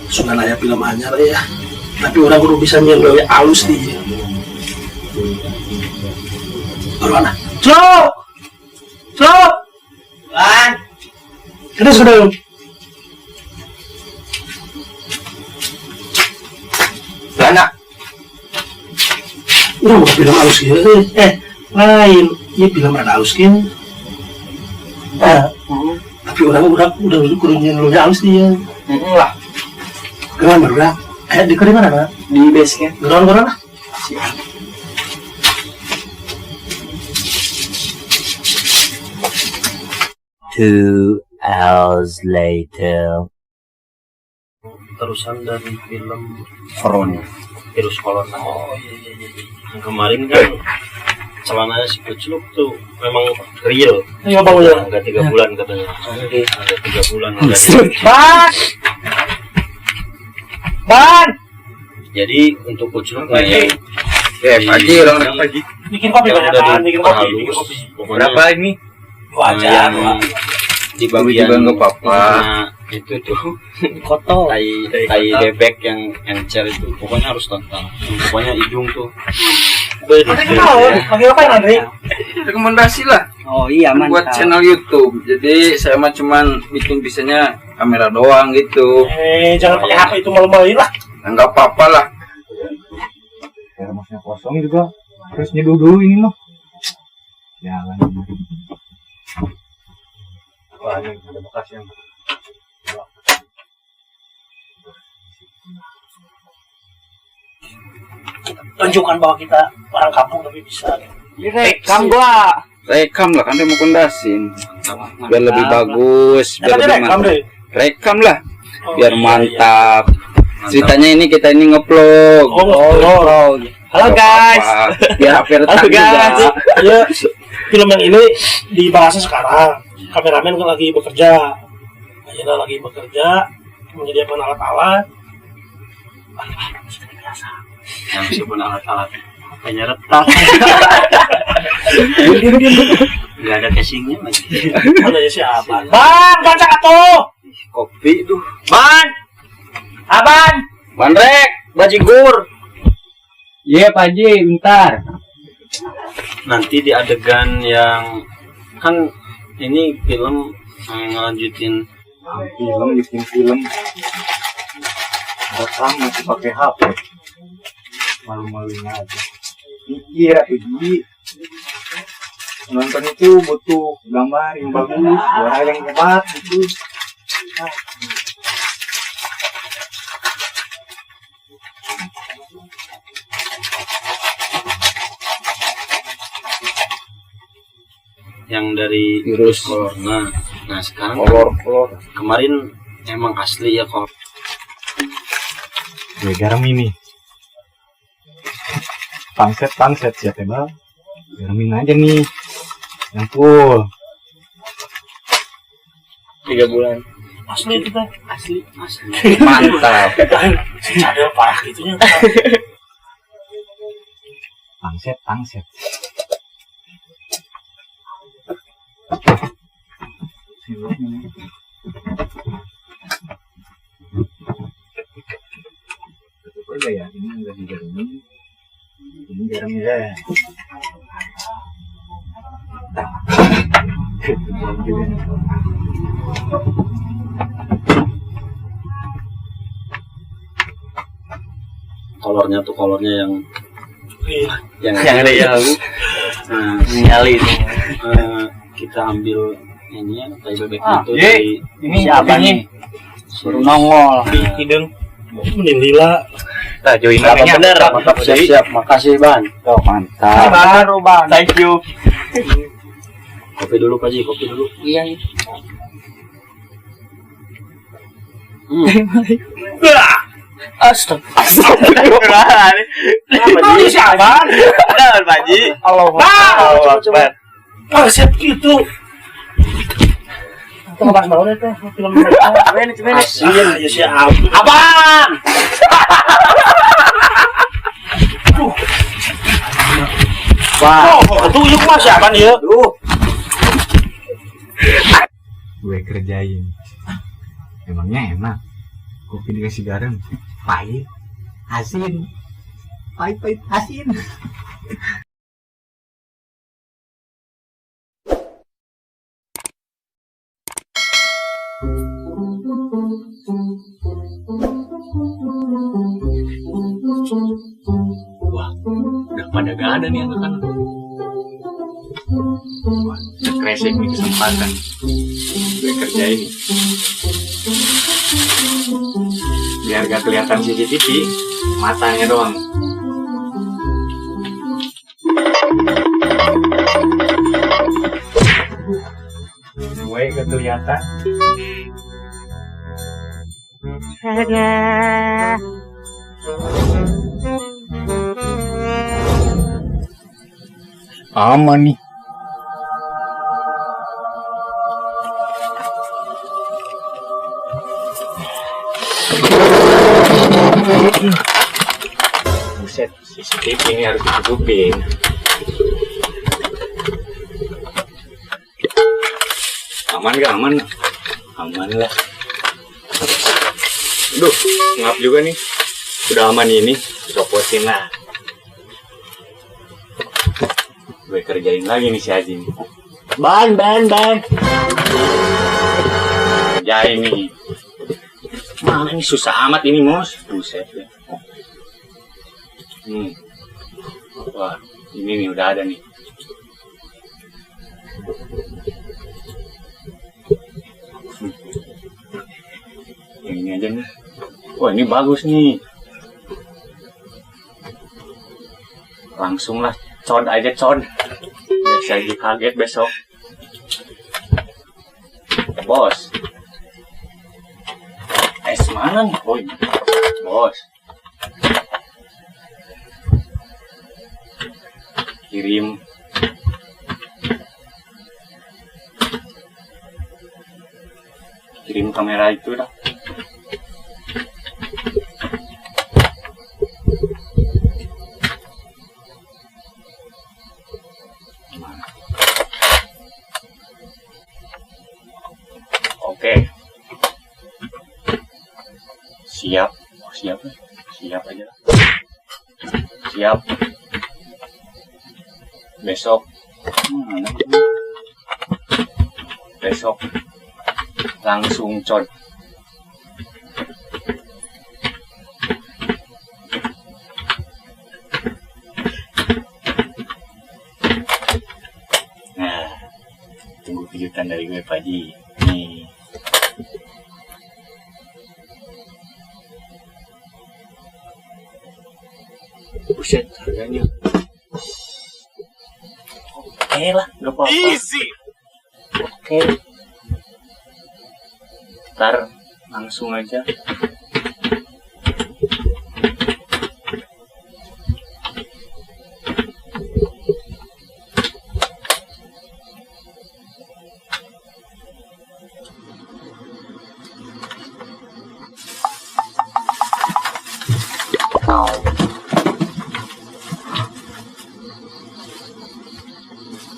suka nanya film anyar ya. Tapi orang kudu bisa nyeloi halus dia. Baru mana? Slow! Lan! Ini sudah. Lana. Udah bukan film halus gitu. Lain. Ini film rada halus gitu. Tapi orang udah kudu nyeloi halus dia. Lah. Keren baru dah. Di mana nak? Di base camp. Geron lah. Two hours later. Terusan dari film Front. Virus Corona. Yang kemarin kan celananya si Kucluk tuh memang real. Iya bang ya. Agak 3 bulan katanya. Ada 3 bulan. Ban. Jadi untuk Kucluk Pagi. pagi orang pagi. Bikin kopi yang udah banyak bikin kopi. dihalus. Pokoknya Berapa ini? Wajar. di bagian juga nggak apa-apa. Itu tuh Kotor. tai bebek yang encer itu pokoknya harus total. Pokoknya hidung tuh. Panggil apa yang Andre? Rekomendasi lah. Oh iya mantap. Buat channel YouTube. Jadi saya mah cuman bikin bisanya kamera doang gitu. Jangan pakai HP itu malu-maluin lah. Enggak apa-apa lah. Termosnya kosong juga. Terus nyeduh dulu ini mah. Jangan. Wah, ini ada bekas yang Tunjukkan bahwa kita orang kampung tapi bisa. Direkam gua. Rekam lah kan rekomendasin. Biar lebih bagus, biar lebih rekam mantap. deh. Rekam lah. Biar mantap. Ceritanya ini kita ini nge-vlog. Halo guys. Biar HP retak juga. Ya, film yang ini dibahasnya sekarang. Kameramen kan lagi bekerja. Ayana lagi bekerja, menyediakan alat-alat. Yang meskipun alat-alat hanya retak. Nggak ada casingnya lagi. Ada siapa? Ban, baca atuh. Kopi tuh. Ban. Aban. Bandrek, bajigur. Iya Pak Haji, bentar. Nanti di adegan yang kan ini film ngelanjutin Bikin film. Rekam masih pakai HP. Malu-maluin aja. Iya, Iji. Nonton itu butuh gambar yang bagus, suara yang hebat gitu. yang dari Virus corona. Nah sekarang Kolor. kemarin emang asli ya kok. Gue garam ini. Pangset siapa bang? Garamin aja nih. Yang full. 3 bulan. Asli itu teh. Asli. Mantap. Cadel parah gitunya. Pangset. Coba ya, ini udah digaramin. Ini garamnya ya. Kolornya yang Iya. yang ada yang nah, Nyali itu. kita ambil ini ya tai bebek itu Ye. dari Ini siapa nih? Suruh nongol. Hidung. Mending lila. Kita join Apa namanya. bener? mantap siap makasih Ban. Oh, mantap. Baru bang. Thank you. Kopi dulu Pak Ji, kopi dulu. Iya. Astagfirullahaladzim. Ini siapa? Benar Pak Ji. Bang! Ah, siap gitu. Itu ngebahas banget itu film mereka. Kasian aja si Abang. Wah, itu yuk mas siapa nih ya? Gue kerjain. Emangnya enak. Kopi dikasih garam, pahit, asin, pahit, asin. Wah, udah pada gak ada nih anak-anak. Wah, kresek nih kesempatan gue kerja ini. Biar gak kelihatan CCTV, matanya doang. Gue gak kelihatan. Aman nih. Buset, CCTV ini harus ditutupin. Aman gak? Aman? Aman lah. Duh, ngap juga nih. Udah aman ini, copotin lah. Gue kerjain lagi nih si Haji nih. Ban. Kerjain nih. Mana nih susah amat ini, Mos. Buset ya. Wah, ini nih udah ada nih. Yang ini aja nih. Wah, ini bagus nih. Langsung lah, cod aja cod. Biar saya kaget besok. Bos. Es mana nih? Oh, ini. Bos. Kirim. Kirim kamera itu dah. Oke. Siap. Oh, siap. Siap aja. Siap. Besok. Besok langsung cod. Nah, tunggu kejutan dari gue Pak Haji. Nih. Buset, harganya. Oke lah, gak apa-apa. Easy. Oke. Ntar langsung aja.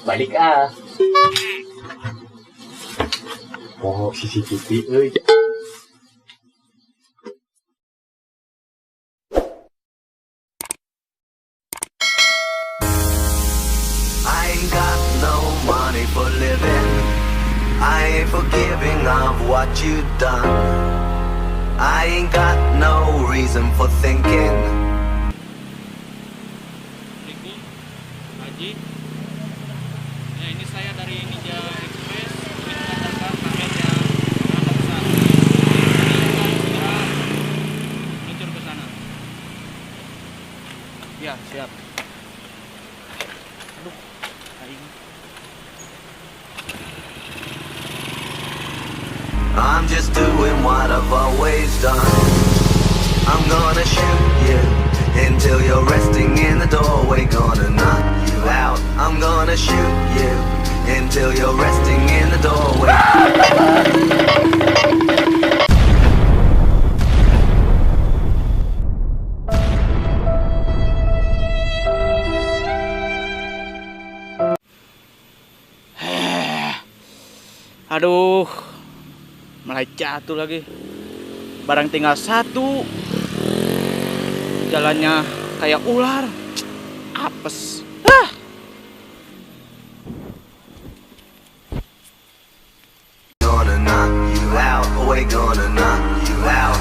Balik ah. Oh, CCTV euy. I ain't got no money for living. I ain't forgiving of what you've done. I ain't got no reason for thinking. Assalamualaikum, Haji. Ya, ini saya dari Ninja Express. Ini mengantarkan paket yang sangat besar. Ini segera meluncur ke sana. Ya, siap. Aduh, aing. I'm just doing what I've always done. I'm gonna shoot you until you're resting in the doorway. Gonna knock you out. I'm gonna shoot you until you're resting in the doorway. Aduh, mulai jatuh lagi. Barang tinggal satu. Jalannya kayak ular. Apes. Gonna knock you out, we're gonna knock you out.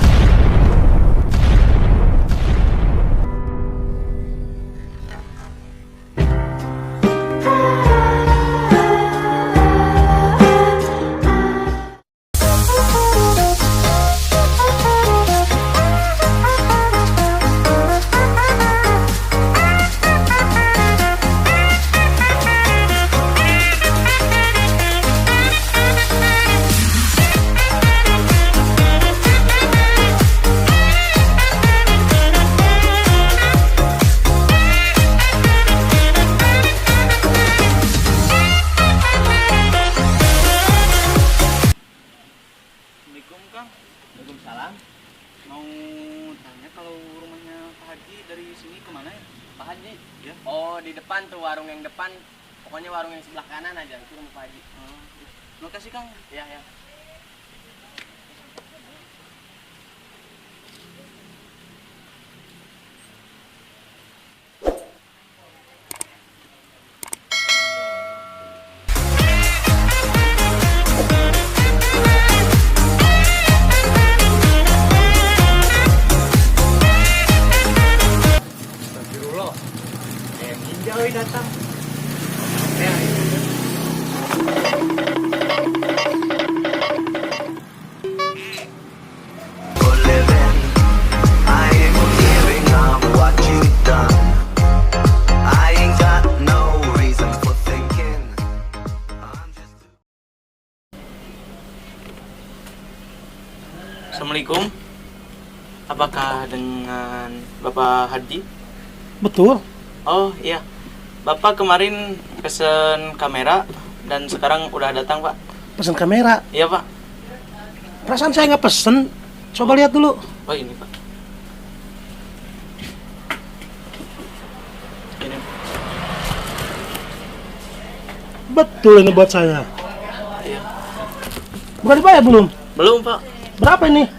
Assalamualaikum Kang. Waalaikumsalam. Mau tanya kalau rumahnya Pak Haji dari sini kemana ya? Pak Haji? Ya. Oh, di depan tuh, warung yang depan. Pokoknya warung yang sebelah kanan aja, itu rumah Pak Haji. Terima kasih Kang. Iya, ya. For living, I ain't forgiving of what you've done. I ain't got no reason for thinking. I'm just Assalamualaikum. Apakah dengan Bapak Haji? Betul. Oh iya. Bapak kemarin pesen kamera dan sekarang udah datang Pak. Pesan kamera. Iya Pak. Perasaan saya nggak pesen. Coba lihat dulu. Oh ini Pak. Ini. Betul ini buat saya. Iya. Udah dibayar belum? Belum Pak. Berapa ini?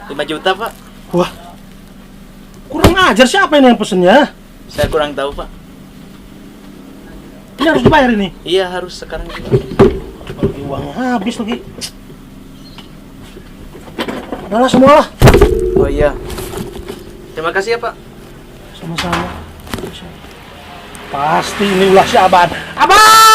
5 juta Pak. Wah. Kurang ajar, siapa ini yang pesennya? Saya kurang tahu Pak. Ini harus dibayar ini. Iya harus sekarang juga. Lagi uangnya habis lagi. Udah lah semua lah. Oh iya. Terima kasih ya Pak. Sama-sama. Pasti ini ulah si Aban. Aban!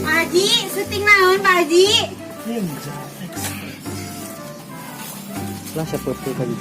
Pak Haji, syuting naon Pak Haji? Ninja X. Lah seperti tadi.